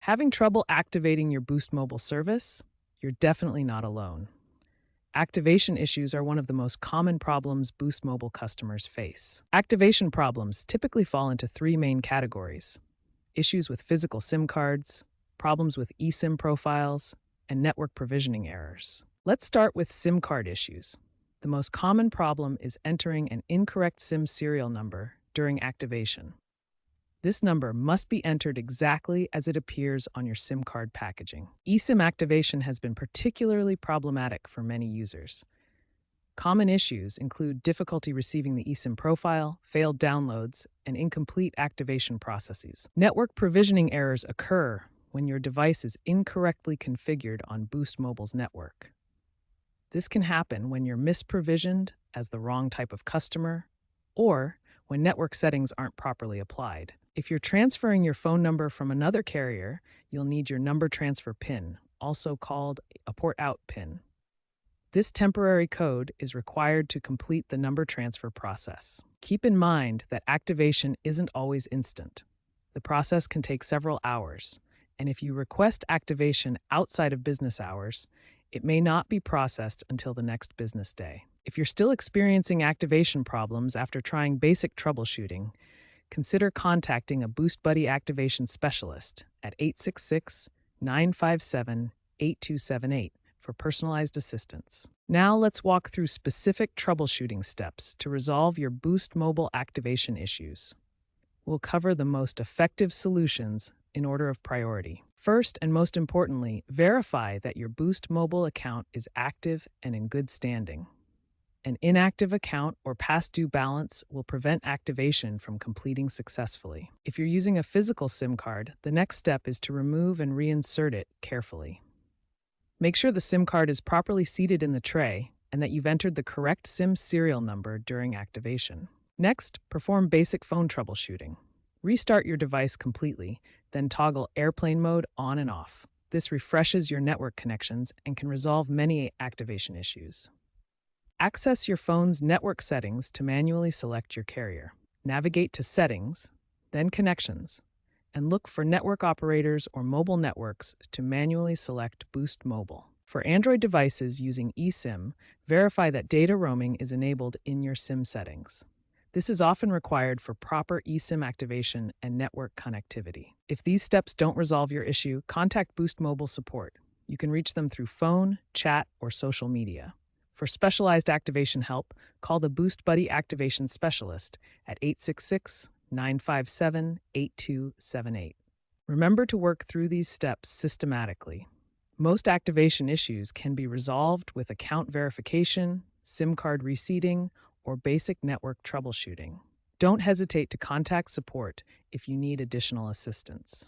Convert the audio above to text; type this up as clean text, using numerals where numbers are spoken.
Having trouble activating your Boost Mobile service? You're definitely not alone. Activation issues are one of the most common problems Boost Mobile customers face. Activation problems typically fall into three main categories: issues with physical SIM cards, problems with eSIM profiles, and network provisioning errors. Let's start with SIM card issues. The most common problem is entering an incorrect SIM serial number during activation. This number must be entered exactly as it appears on your SIM card packaging. eSIM activation has been particularly problematic for many users. Common issues include difficulty receiving the eSIM profile, failed downloads, and incomplete activation processes. Network provisioning errors occur when your device is incorrectly configured on Boost Mobile's network. This can happen when you're misprovisioned as the wrong type of customer, or when network settings aren't properly applied. If you're transferring your phone number from another carrier, you'll need your number transfer PIN, also called a port out PIN. This temporary code is required to complete the number transfer process. Keep in mind that activation isn't always instant. The process can take several hours, and if you request activation outside of business hours, it may not be processed until the next business day. If you're still experiencing activation problems after trying basic troubleshooting, consider contacting a Boost Buddy activation specialist at 866-957-8278 for personalized assistance. Now let's walk through specific troubleshooting steps to resolve your Boost Mobile activation issues. We'll cover the most effective solutions in order of priority. First, and most importantly, verify that your Boost Mobile account is active and in good standing. An inactive account or past due balance will prevent activation from completing successfully. If you're using a physical SIM card, the next step is to remove and reinsert it carefully. Make sure the SIM card is properly seated in the tray and that you've entered the correct SIM serial number during activation. Next, perform basic phone troubleshooting. Restart your device completely, then toggle airplane mode on and off. This refreshes your network connections and can resolve many activation issues. Access your phone's network settings to manually select your carrier. Navigate to Settings, then Connections, and look for network operators or mobile networks to manually select Boost Mobile. For Android devices using eSIM, verify that data roaming is enabled in your SIM settings. This is often required for proper eSIM activation and network connectivity. If these steps don't resolve your issue, contact Boost Mobile support. You can reach them through phone, chat, or social media. For specialized activation help, call the Boost Buddy activation specialist at 866-957-8278. Remember to work through these steps systematically. Most activation issues can be resolved with account verification, SIM card reseating, or basic network troubleshooting. Don't hesitate to contact support if you need additional assistance.